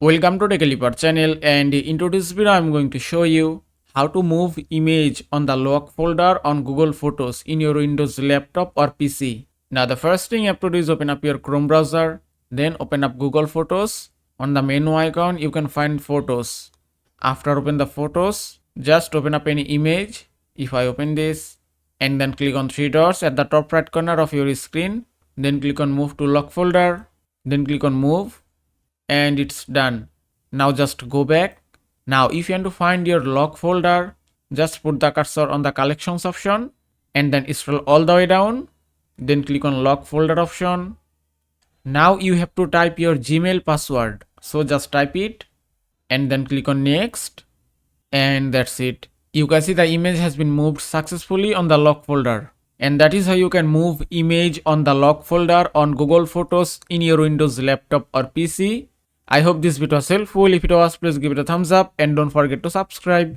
Welcome to Techaliper channel, and in today's video I'm going to show you how to move image on the lock folder on Google Photos in your Windows laptop or PC. Now the first thing you have to do is open up your Chrome browser, then open up Google Photos. On the menu icon you can find Photos. After open the Photos, just open up any image. If I open this and then click on three dots at the top right corner of your screen, then click on move to lock folder, then click on move, and it's done. Now just go back. Now if you want to find your lock folder, just put the cursor on the collections option and then scroll all the way down, then click on lock folder option. Now you have to type your Gmail password, so just type it and then click on next, and that's it. You can see the image has been moved successfully on the lock folder. And that is how you can move image on the lock folder on Google Photos in your Windows laptop or PC. I hope this video was helpful. If it was, please give it a thumbs up and don't forget to subscribe.